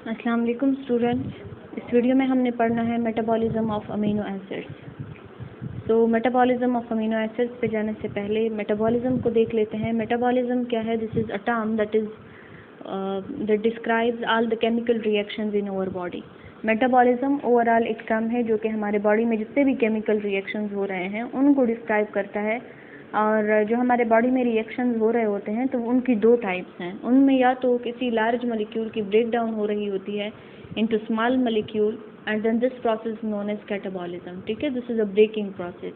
अस्सलाम वालेकुम स्टूडेंट्स। इस वीडियो में हमने पढ़ना है मेटाबॉलिज्म ऑफ अमीनो एसिड्स। तो मेटाबॉलिज्म ऑफ अमीनो एसिड्स पे जाने से पहले मेटाबॉलिज्म को देख लेते हैं। मेटाबॉलिज्म क्या है? This is a term that describes all the chemical reactions in our body. Metabolism overall एक टर्म है जो कि हमारे बॉडी में जितने भी केमिकल रिएक्शंस हो रहे हैं उनको डिस्क्राइब करता है। और जो हमारे बॉडी में रिएक्शंस हो रहे होते हैं तो उनकी दो टाइप्स हैं। उनमें या तो किसी लार्ज मॉलिक्यूल की ब्रेक डाउन हो रही होती है into small molecule and then this process known as catabolism. ठीक है, this is a breaking process.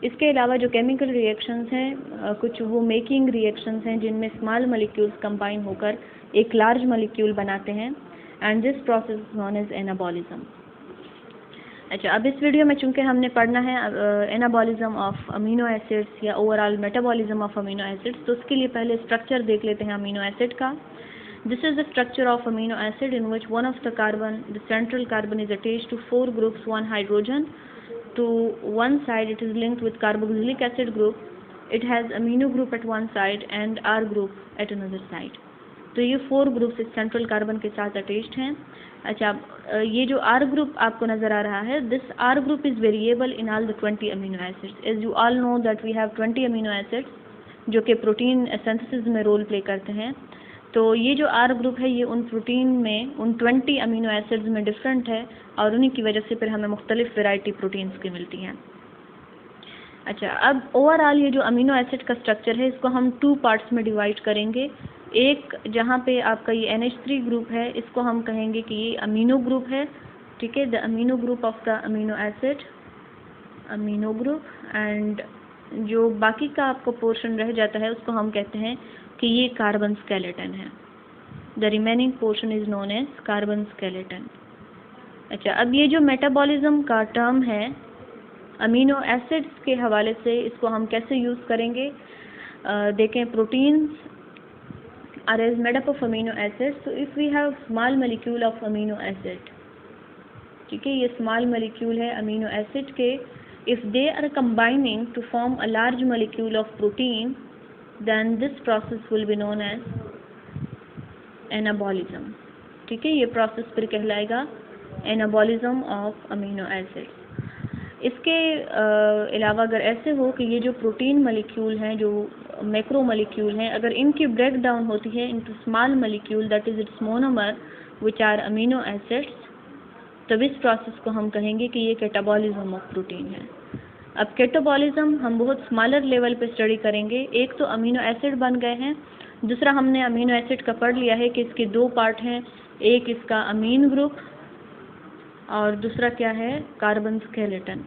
इसके अलावा जो केमिकल रिएक्शंस हैं कुछ वो मेकिंग रिएक्शंस हैं जिनमें स्मॉल मॉलिक्यूल्स कंबाइन होकर एक लार्ज मॉलिक्यूल बनाते हैं and this process known as anabolism. अच्छा, अब इस वीडियो में चूंकि हमने पढ़ना है एनाबॉलिज्म ऑफ अमीनो एसिड्स या overall metabolism of amino acids, तो उसके लिए पहले स्ट्रक्चर देख लेते हैं अमीनो एसिड का। This is the structure of amino acid in which one of the carbon, the central carbon is attached to 4 groups, 1 hydrogen. To one side it is linked with carboxylic acid group. It has amino group at one side and R group at another side. तो ये 4 groups इस central carbon के साथ attached हैं। अच्छा, ये जो R group आपको नज़र आ रहा है, this R group is variable in all the 20 amino acids. As you all know that we have 20 amino acids जो कि प्रोटीन सिंथेसिस में रोल प्ले करते हैं। तो ये जो R ग्रुप है ये उन प्रोटीन में उन 20 अमीनो एसिड्स में डिफरेंट है और उन्हीं की वजह से फिर हमें मुख्तलिफ वैरायटी प्रोटीन्स की मिलती हैं। अच्छा, अब ओवरऑल ये जो अमीनो एसिड का स्ट्रक्चर है इसको हम 2 पार्ट्स में डिवाइड करेंगे। एक जहाँ पे आपका ये NH3 ग्रुप है इसको हम कहेंगे कि ये अमीनो ग्रुप है। ठीक है, the amino group of the amino acid, amino group. And जो बाकी का आपको पोर्शन रह जाता है उसको हम कहते हैं कि ये कार्बन स्केलेटन है। The remaining portion is known as carbon skeleton. अच्छा, अब ये जो मेटाबॉलिज्म का टर्म है अमीनो एसिड्स के हवाले से इसको हम कैसे यूज़ करेंगे? देखें, proteins are as made up of amino acids. So if we have small molecule of amino acid, ठीक है, ये स्मॉल मॉलिक्यूल है अमीनो एसिड के, if they are combining to form a large molecule of protein then this process will be known as anabolism. ठीक है, ये process फिर कहलाएगा एनाबॉलिज्म ऑफ अमीनो एसिड्स। इसके अलावा अगर ऐसे हो कि ये जो प्रोटीन मॉलिक्यूल हैं, जो मैक्रो मॉलिक्यूल हैं, अगर इनकी ब्रेक डाउन होती है into small molecule that is its monomer which are amino acids, तब इस प्रोसेस को हम कहेंगे कि ये कैटाबॉलिज्म ऑफ प्रोटीन है। अब कैटाबॉलिज्म हम बहुत स्मॉलर लेवल पे स्टडी करेंगे। एक तो अमीनो एसिड बन गए हैं, दूसरा हमने अमीनो एसिड का पढ़ लिया है कि इसके 2 पार्ट हैं, एक इसका अमीन ग्रुप और दूसरा क्या है, कार्बन स्केलेटन।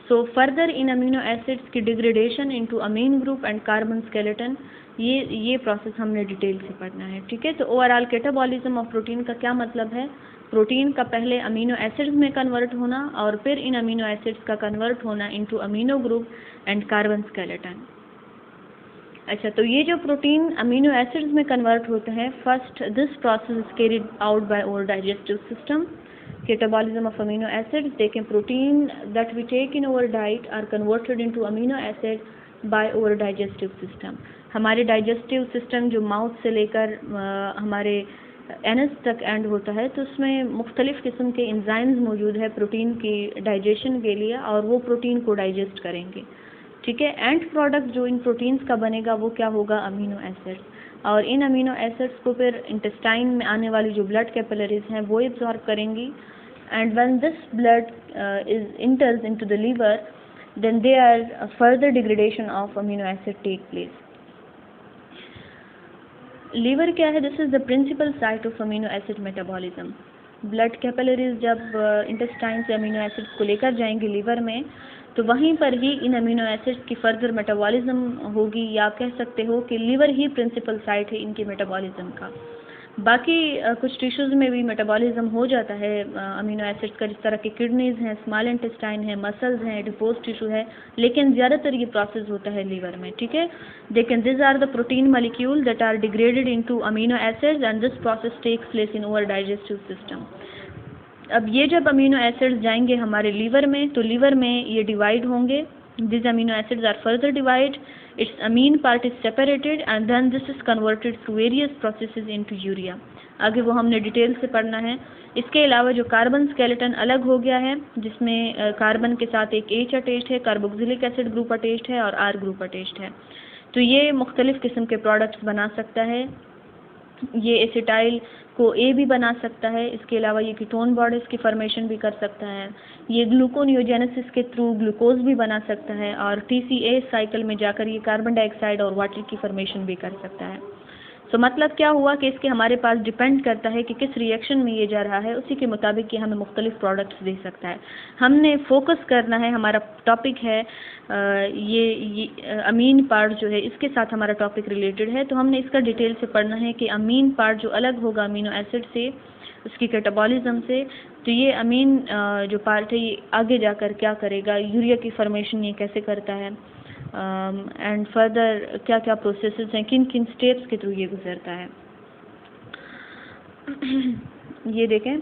सो फर्दर इन अमीनो एसिड्स की degradation into amine group and carbon skeleton, ये प्रोसेस हमने डिटेल से पढ़ना है। ठीक है, तो ओवरऑल कैटाबॉलिज्म ऑफ प्रोटीन का क्या मतलब है? प्रोटीन का पहले अमीनो एसिड्स में कन्वर्ट होना और फिर इन अमीनो एसिड्स का कन्वर्ट होना into amino group and carbon skeleton. अच्छा, तो ये जो प्रोटीन अमीनो एसिड्स में कन्वर्ट होते हैं, first this process is carried out by our digestive system. Catabolism of amino acids, देखें, protein that we take in our diet are converted into amino acid by our digestive system. हमारे digestive system जो mouth से लेकर हमारे anus तक and होता है, तो उसमें मुख्तलिफ़ किस्म के एंजाइम्स मौजूद है प्रोटीन की डाइजेशन के लिए और वो प्रोटीन को डाइजेस्ट करेंगे। ठीक है, एंड प्रोडक्ट जो इन प्रोटीन्स का बनेगा वो क्या होगा? Amino acids. और इन अमीनो एसिड्स को फिर इंटेस्टाइन में आने वाली जो ब्लड कैपिलरीज हैं वो एब्जॉर्ब करेंगी and when this blood is enters into the liver then they are further degradation of amino acid take place. Liver क्या है? This is the principal site of amino acid metabolism. Blood capillaries जब intestine से amino acids को लेकर जाएंगे liver में, तो वहीं पर ही इन अमीनो एसिड्स की फर्दर मेटाबॉलिज्म होगी, या कह सकते हो कि लीवर ही प्रिंसिपल साइट है इनकी मेटाबॉलिज्म का। बाकी कुछ टिश्यूज़ में भी मेटाबॉलिज्म हो जाता है अमीनो एसिड्स का, जिस तरह की किडनीज़ हैं, स्मॉल इंटेस्टाइन है, मसल्स हैं, एडिपोज टिश्यू है, लेकिन ज़्यादातर ये प्रोसेस होता है लीवर में। ठीक है, लेकिन this are the protein molecule that are degraded into amino acids and this process takes place in our digestive system. अब ये जब अमीनो एसिड्स जाएंगे हमारे लीवर में, तो लीवर में ये डिवाइड होंगे। These amino acids are further divided, its amine part is separated and then this is converted through various processes into urea. आगे वो हमने डिटेल से पढ़ना है। इसके अलावा जो कार्बन स्केलेटन अलग हो गया है, जिसमें कार्बन के साथ एक H अटैच्ड है, कार्बोक्सिलिक एसिड ग्रुप अटैच्ड है और R ग्रुप अटैच्ड है। तो ये मुख्तलिफ़ किस्म के प्रोडक्ट्स बना सकता है। ये एसिटाइल को A भी बना सकता है। इसके अलावा ये कीटोन बॉडीज़ की फॉर्मेशन भी कर सकता है। ये ग्लूकोनियोजेनेसिस के थ्रू ग्लूकोज भी बना सकता है और TCA साइकिल में जाकर ये कार्बन डाइऑक्साइड और वाटर की फॉर्मेशन भी कर सकता है। तो मतलब क्या हुआ कि इसके हमारे पास डिपेंड करता है कि किस रिएक्शन में ये जा रहा है, उसी के मुताबिक ये हमें मुख्तलिफ प्रोडक्ट्स दे सकता है। हमने फोकस करना है, हमारा टॉपिक है ये अमीन पार्ट जो है इसके साथ हमारा टॉपिक रिलेटेड है। तो हमने इसका डिटेल से पढ़ना है कि अमीन पार्ट जो अलग होगा अमीनो एसिड से, उसकी कैटाबॉलिज्म से, तो ये अमीन जो पार्ट है ये आगे जाकर क्या करेगा, यूरिया की फॉर्मेशन ये कैसे करता है, एंड फर्दर क्या क्या प्रोसेसेस हैं, किन किन स्टेप्स के थ्रू ये गुजरता है। ये देखें,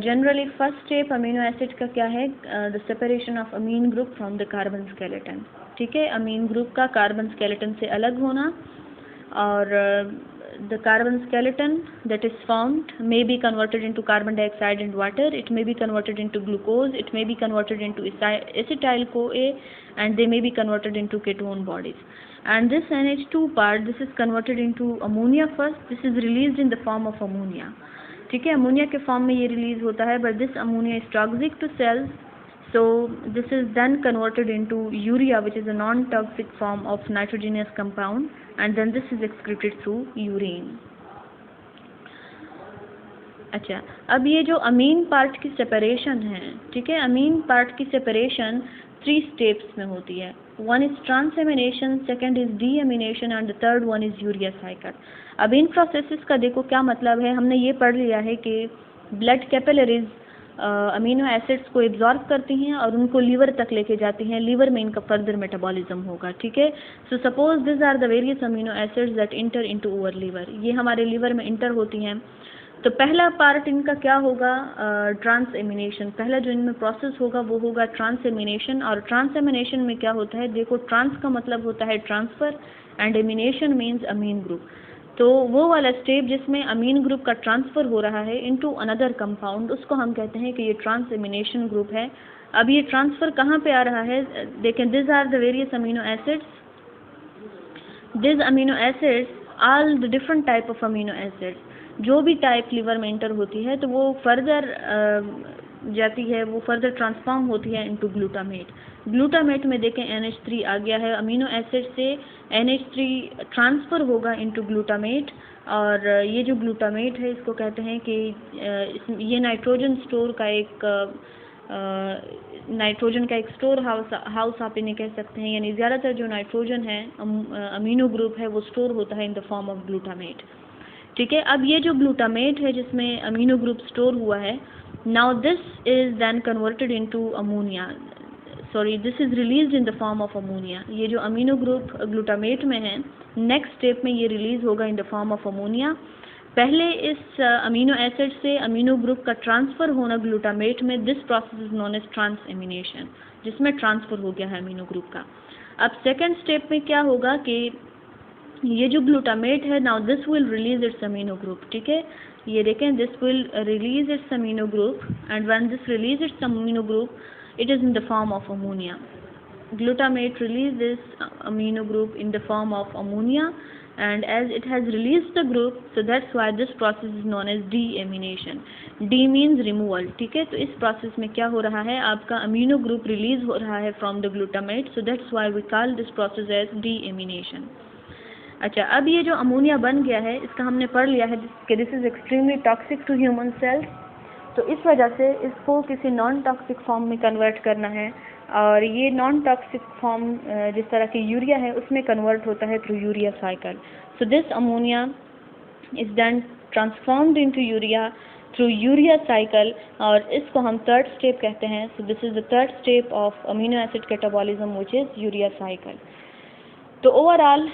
generally first step amino acid का क्या है, the separation of amine group from the carbon skeleton. ठीक है, अमीन ग्रुप का कार्बन स्केलेटन से अलग होना, और the carbon skeleton that is formed may be converted into carbon dioxide and water, it may be converted into glucose, it may be converted into acetyl-CoA, and they may be converted into ketone bodies. And this NH2 part, this is converted into ammonia first, this is released in the form of ammonia. ठीक है, ammonia के form में ये release होता है, but this ammonia is toxic to cells, so this is then converted into urea, which is a non-toxic form of nitrogenous compound, and then this is excreted through urine. अच्छा, अब ये जो अमीन part की separation है, ठीक है, अमीन part की separation 3 steps में होती है। One is transamination, second is deamination, and the third one is urea cycle. अब इन प्रोसेसेस का देखो क्या मतलब है, हमने ये पढ़ लिया है कि ब्लड कैपिलरीज अमीनो एसिड्स को एब्जॉर्ब करती हैं और उनको लीवर तक लेके जाती हैं, लीवर में इनका फर्दर मेटाबॉलिज्म होगा। ठीक है, so suppose this are the various amino acids that enter into our liver, ये हमारे लीवर में इंटर होती हैं। तो पहला पार्ट इनका क्या होगा, ट्रांसएमिनेशन। पहला जो इनमें प्रोसेस होगा वो होगा ट्रांसएमिनेशन, और ट्रांसएमिनेशन में क्या होता है, देखो ट्रांस का मतलब होता है transfer and amination means amine group. तो वो वाला स्टेप जिसमें अमीन ग्रुप का ट्रांसफ़र हो रहा है इनटू अनदर कंपाउंड, उसको हम कहते हैं कि ये ट्रांसएमिनेशन ग्रुप है। अब ये ट्रांसफ़र कहाँ पे आ रहा है, देखें, this are the various amino acids, this amino acids, all the different type of amino acids, जो भी टाइप लीवर में इंटर होती है तो वो फर्दर जाती है, वो फर्दर ट्रांसफॉर्म होती है इनटू ग्लूटामेट। ग्लूटामेट में देखें NH3 आ गया है, अमीनो एसिड से NH3 ट्रांसफ़र होगा इनटू ग्लूटामेट, और ये जो ग्लूटामेट है इसको कहते हैं कि ये नाइट्रोजन स्टोर का एक नाइट्रोजन का एक स्टोर हाउस आप इन्हें कह सकते हैं, यानी ज़्यादातर जो नाइट्रोजन है अमीनो ग्रुप है वो स्टोर होता है इन द फॉर्म ऑफ ग्लूटामेट। ठीक है, अब ये जो ग्लूटामेट है जिसमें अमीनो ग्रुप स्टोर हुआ है, now this is then converted into ammonia, sorry this is released in the form of ammonia. ये जो अमीनो ग्रुप ग्लूटामेट में है, नेक्स्ट स्टेप में ये रिलीज होगा in the form of ammonia. पहले इस अमीनो एसिड से अमीनो ग्रुप का ट्रांसफ़र होना ग्लूटामेट में, this process is known as transamination, जिसमें ट्रांसफ़र हो गया है अमीनो ग्रुप का। अब सेकेंड स्टेप में क्या होगा कि ये जो ग्लूटामेट है, now this will release it's amino group. ठीक है, ये देखें, this will release it's amino group, and when this release it's amino group it is in the form of ammonia. Glutamate releases amino group in the form of ammonia, and as it has released the group, so that's why this process is known as deamination. D means removal. ठीक है, तो इस process में क्या हो रहा है, आपका अमीनो ग्रुप रिलीज हो रहा है from the glutamate, so that's why we call this process as deamination. अच्छा, अब ये जो अमोनिया बन गया है इसका हमने पढ़ लिया है कि this is extremely toxic to human cells, तो इस वजह से इसको किसी नॉन टॉक्सिक फॉर्म में कन्वर्ट करना है, और ये नॉन टॉक्सिक फॉर्म जिस तरह की यूरिया है उसमें कन्वर्ट होता है through urea cycle. So this ammonia is then transformed into urea through urea cycle, और इसको हम थर्ड स्टेप कहते हैं। So this is the third step of amino acid catabolism which is urea cycle. तो overall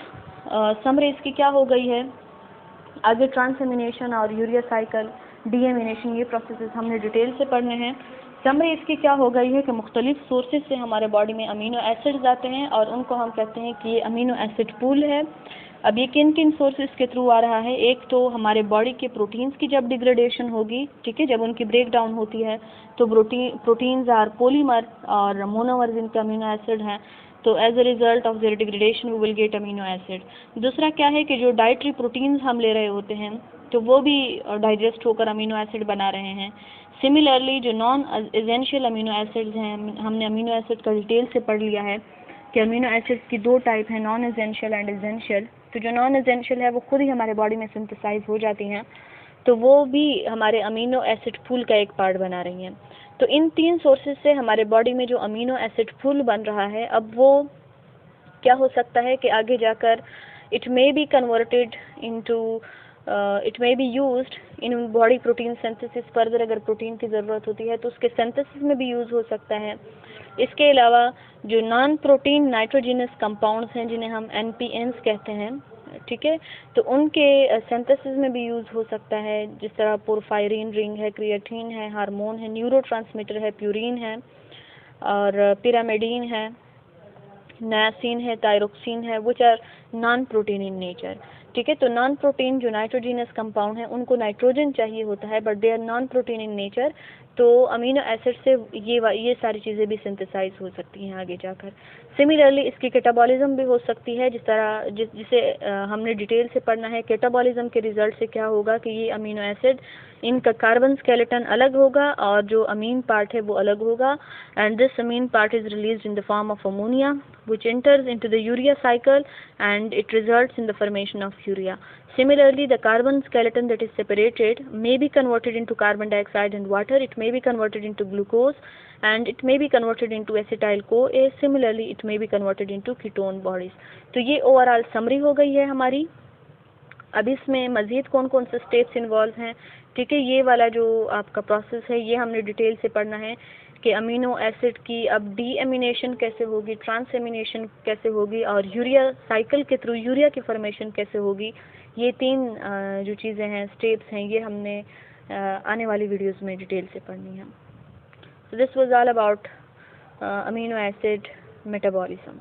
summary इसकी क्या हो गई है, आगे ट्रांसएमिनेशन और यूरिया साइकिल, डीएमिनेशन, ये प्रोसेसेस हमने डिटेल से पढ़ने हैं। समरी इसकी क्या हो गई है कि मुख्तलिफ सोर्सेज से हमारे बॉडी में अमीनो एसिड्स आते हैं और उनको हम कहते हैं कि ये अमीनो एसिड पूल है। अब ये किन किन सोर्सेज के थ्रू आ रहा है? एक तो हमारे बॉडी के प्रोटीन्स की जब डिग्रेडेशन होगी, ठीक है, जब उनकी ब्रेक डाउन होती है तो प्रोटीन्स आर पॉलीमर और मोनोमर्स इनके अमीनो एसिड हैं, तो as a result of their degradation we will get amino acid. दूसरा क्या है कि जो डाइटरी प्रोटीन्स हम ले रहे होते हैं तो वो भी डाइजेस्ट होकर अमीनो एसिड बना रहे हैं। सिमिलरली जो नॉन एसेंशियल अमीनो एसिड्स हैं, हमने अमीनो एसिड का डिटेल से पढ़ लिया है कि अमीनो एसिड्स की दो टाइप हैं, नॉन एसेंशियल एंड एसेंशियल। तो जो नॉन एसेंशियल है वो खुद ही हमारे बॉडी में सिंथेसाइज हो जाती हैं, तो वो भी हमारे अमीनो एसिड पूल का एक पार्ट बना रही हैं। तो इन तीन सोर्सेज से हमारे बॉडी में जो अमीनो एसिड पूल बन रहा है, अब वो क्या हो सकता है कि आगे जाकर it may be converted into it may be used in body protein synthesis. Further अगर प्रोटीन की ज़रूरत होती है तो उसके सिंथेसिस में भी यूज़ हो सकता है। इसके अलावा जो नॉन प्रोटीन नाइट्रोजिनस कंपाउंड्स हैं जिन्हें हम NPNs कहते हैं, ठीक है, तो उनके सिंथेसिस में भी यूज़ हो सकता है, जिस तरह पोरफायरिन रिंग है, क्रिएटिन है, हार्मोन है, न्यूरोट्रांसमीटर है, प्यूरिन है और पिरामिडीन है, नायासिन है, थायरोक्सिन है, which are non protein in nature. ठीक है, तो नॉन प्रोटीन जो नाइट्रोजिनस कंपाउंड है उनको नाइट्रोजन चाहिए होता है, but they are non protein in nature, तो अमीनो एसिड से ये सारी चीज़ें भी सिंथेसाइज हो सकती हैं आगे जाकर। सिमिलरली इसकी कैटाबॉलिज्म भी हो सकती है, जिसे हमने डिटेल से पढ़ना है। कैटाबॉलिज्म के रिजल्ट से क्या होगा कि ये अमीनो एसिड, इनका कार्बन स्केलेटन अलग होगा और जो अमीन पार्ट है वो अलग होगा, and this amine part is released in the form of ammonia which enters into the urea cycle and it results in the formation of urea. Similarly, the carbon skeleton that is separated may be converted into carbon dioxide and water, it may be converted into glucose and it may be converted into acetyl CoA. Similarly, it may be converted into ketone bodies. तो ये overall summary हो गई है हमारी। अब इसमें मज़ीद कौन कौन से स्टेप्स इन्वॉल्व हैं, ठीक है, ये वाला जो आपका प्रोसेस है ये हमने डिटेल से पढ़ना है कि अमीनो एसिड की अब डीएमिनेशन कैसे होगी, ट्रांसएमिनेशन कैसे होगी और यूरिया साइकिल के थ्रू यूरिया की फॉर्मेशन कैसे होगी। ये तीन जो चीज़ें हैं, स्टेप्स हैं, ये हमने आने वाली वीडियोस में डिटेल से पढ़नी है। So this was all about amino acid metabolism.